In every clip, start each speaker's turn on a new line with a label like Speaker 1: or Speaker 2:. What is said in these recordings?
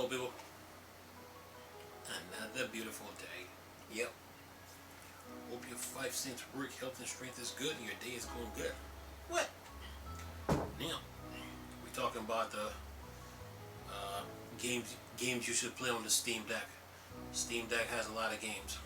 Speaker 1: Hello, people. Another beautiful day. Yep. Hope your 5 cents work, health, and strength is good, and your day is going good. What? Now, we're talking about the games you should play on the Steam Deck. Steam Deck has a lot of games.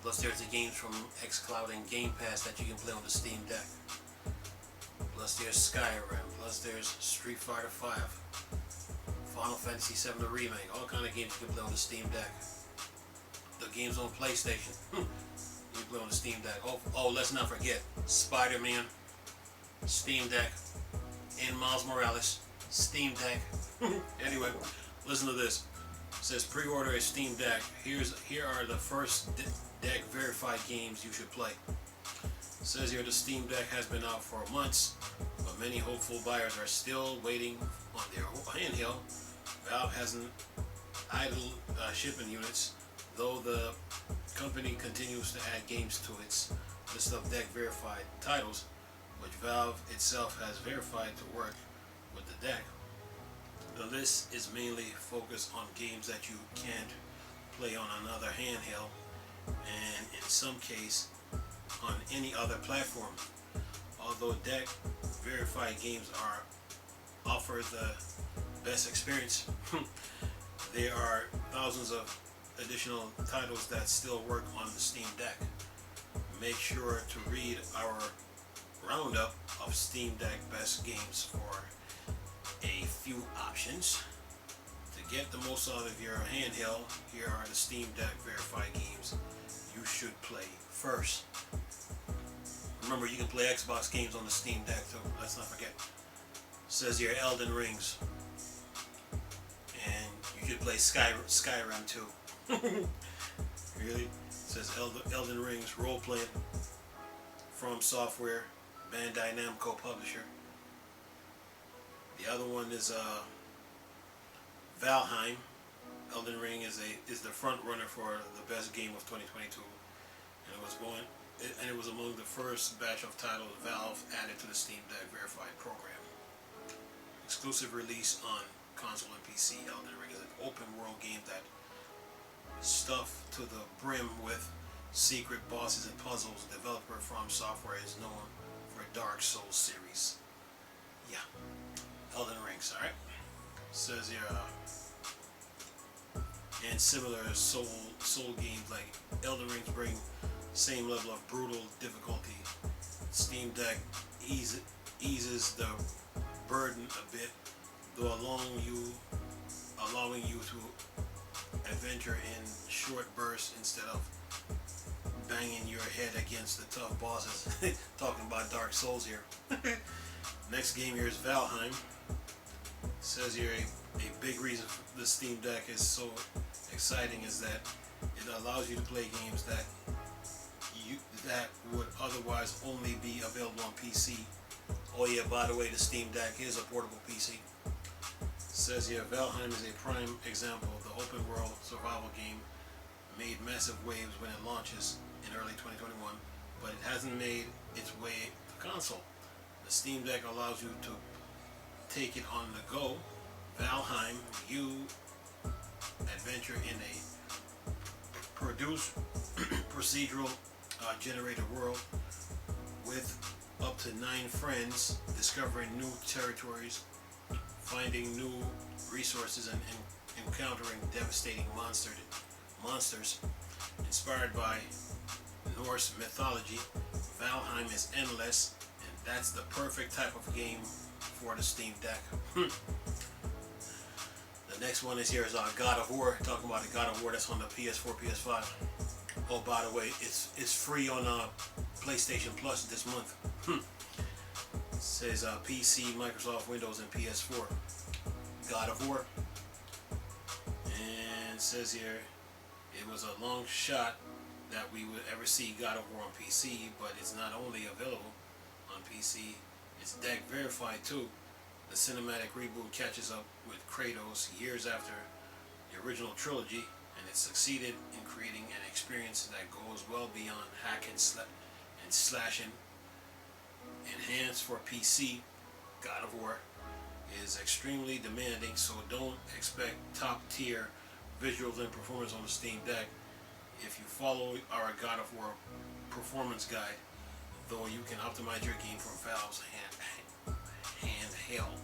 Speaker 1: Plus, there's the games from xCloud and Game Pass that you can play on the Steam Deck. Plus, there's Skyrim. Plus, there's Street Fighter V. Final Fantasy VII the Remake, all kind of games you can play on the Steam Deck. The games on PlayStation, you can play on the Steam Deck. Oh, let's not forget Spider-Man, Steam Deck, and Miles Morales, Steam Deck. Anyway, listen to this. It says pre-order a Steam Deck. Here are the first Deck verified games you should play. It says here the Steam Deck has been out for months, but many hopeful buyers are still waiting on their handheld. Valve hasn't idle shipping units, though the company continues to add games to its list of Deck verified titles, which Valve itself has verified to work with the Deck. The list is mainly focused on games that you can't play on another handheld, and in some case on any other platform. Although Deck verified games offer the best experience, there are thousands of additional titles that still work on the Steam Deck. Make sure to read our roundup of Steam Deck best games for a few options. To get the most out of your handheld, here are the Steam Deck verified games you should play first. Remember, you can play Xbox games on the Steam Deck too. Let's not forget. It says here Elden Rings, and you could play Skyrim too. Really? It says Elden Rings role playing from Software, Bandai Namco publisher. The other one is Valheim. Elden Ring is the front runner for the best game of 2022, and it was among the first batch of titles Valve added to the Steam Deck verified program. Exclusive release on console and PC, Elden Ring is an open world game that stuffed to the brim with secret bosses and puzzles. Developer From Software is known for Dark Souls series. Yeah, Elden Rings, alright? Says here, and similar soul games like Elden Rings bring same level of brutal difficulty. Steam Deck eases the burden a bit, though allowing you to adventure in short bursts instead of banging your head against the tough bosses. Talking about Dark Souls here. Next game here is Valheim. It says here a big reason the Steam Deck is so exciting is that it allows you to play games that would otherwise only be available on PC. Oh yeah, by the way, the Steam Deck is a portable PC. It says here Valheim is a prime example of the open world survival game made massive waves when it launches in early 2021, but it hasn't made its way to console. The Steam Deck allows you to take it on the go. Valheim, you adventure in a procedural generated world with up to 9 friends, discovering new territories, finding new resources, and encountering devastating monsters. Inspired by Norse mythology, Valheim is endless, and that's the perfect type of game for the Steam Deck. The next one is God of War. Talking about the God of War that's on the PS4, PS5. Oh, by the way, it's free on PlayStation Plus this month. It says PC, Microsoft, Windows, and PS4. God of War. And it says here it was a long shot that we would ever see God of War on PC, but it's not only available on PC, it's Deck verified too. The cinematic reboot catches up with Kratos years after the original trilogy, and it succeeded in creating an experience that goes well beyond hack and slashing. Enhanced for PC, God of War is extremely demanding, so don't expect top tier visuals and performance on the Steam Deck. If you follow our God of War performance guide, though, you can optimize your game for Valve's handheld.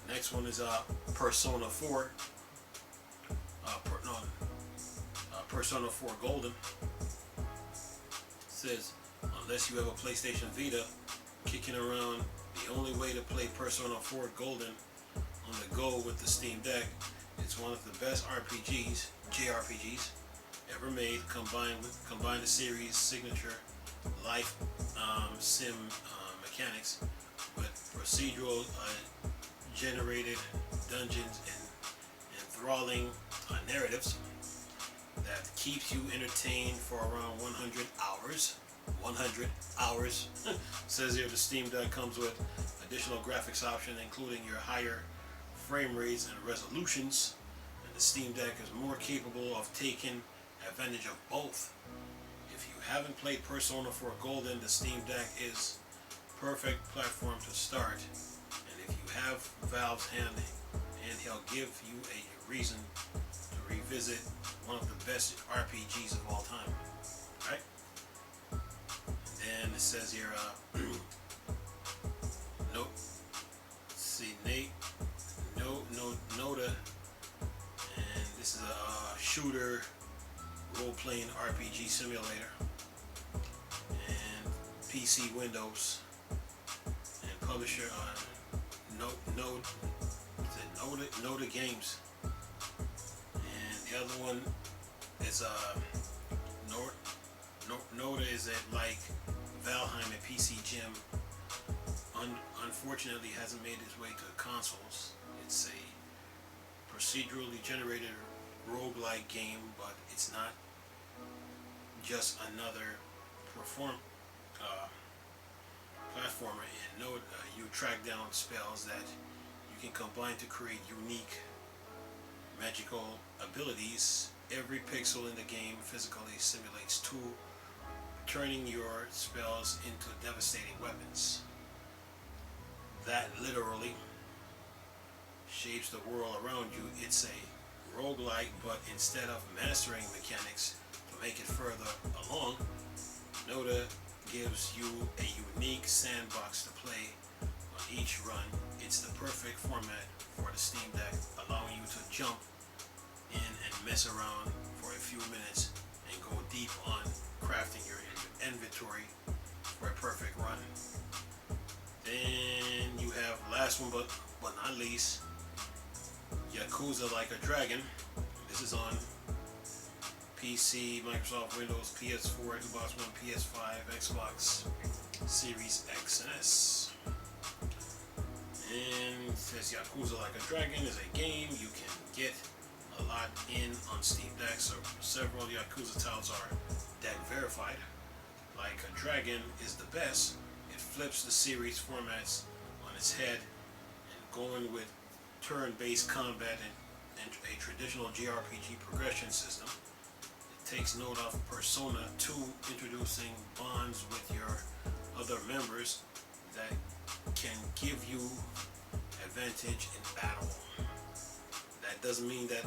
Speaker 1: Next one is Persona 4. Persona 4 Golden. It says, unless you have a PlayStation Vita kicking around, the only way to play Persona 4 Golden on the go with the Steam Deck. It's one of the best JRPGs ever made. Combine the series' signature life sim mechanics with procedural generated dungeons and enthralling narratives that keeps you entertained for around 100 hours. 100 hours. Says here the Steam Deck comes with additional graphics options, including your higher frame rates and resolutions, and the Steam Deck is more capable of taking advantage of both. If you haven't played Persona 4 Golden, the Steam Deck is perfect platform to start, and if you have Valve's handheld, give you a reason to revisit one of the best RPGs of all time, right? And it says here, Noda, and this is a shooter role-playing RPG simulator, and PC, Windows, and publisher Noda Games, and the other one is Noda is like Valheim and PC Gym. Unfortunately, hasn't made its way to consoles. It's a procedurally generated roguelike game, but it's not just another platformer. In Noda, you track down spells that you can combine to create unique magical abilities. Every pixel in the game physically simulates turning your spells into devastating weapons. That literally shapes the world around you. It's a roguelike, but instead of mastering mechanics to make it further along, Noda gives you a unique sandbox to play on each run. It's the perfect format for the Steam Deck, allowing you to jump in and mess around for a few minutes and go deep on crafting your inventory for a perfect run. Then you have last one but not least, Yakuza Like a Dragon. This is on PC, Microsoft Windows, PS4, Xbox One, PS5, Xbox Series X and S. And it says Yakuza Like a Dragon is a game you can get a lot in on Steam Deck. So several Yakuza titles are deck verified. Like a Dragon is the best. It flips the series formats on its head, and going with turn-based combat and a traditional JRPG progression system. It takes note of Persona 2, introducing bonds with your other members that can give you advantage in battle. That doesn't mean the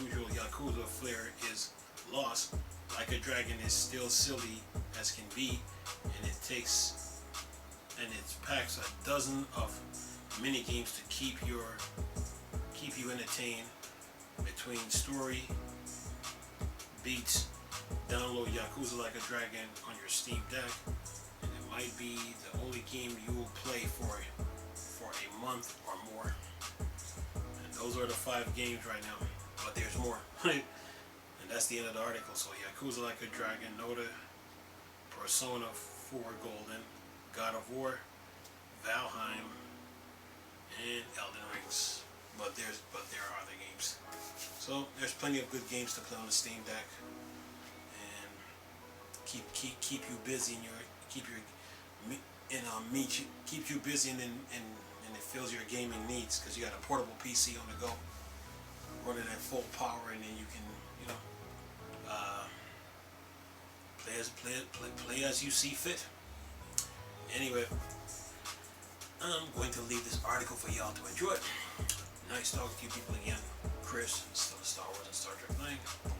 Speaker 1: usual Yakuza flair is lost. Like a Dragon is still silly as can be, and it packs a dozen of mini games to keep you entertained. Between story beats, download Yakuza Like a Dragon on your Steam Deck, and it might be the only game you will play for a month or more. And those are the 5 games right now, but there's more. And that's the end of the article. So Yakuza Like a Dragon, Noda, Persona 4 Golden, God of War, Valheim, and Elden Rings. But there are other games. So there's plenty of good games to play on the Steam Deck, and keep you busy keep you busy and it fills your gaming needs, because you got a portable PC on the go, running at full power, and then you can play as you see fit. Anyway, I'm going to leave this article for y'all to enjoy. Nice talking to you people again. Chris, still a Star Wars and Star Trek 9.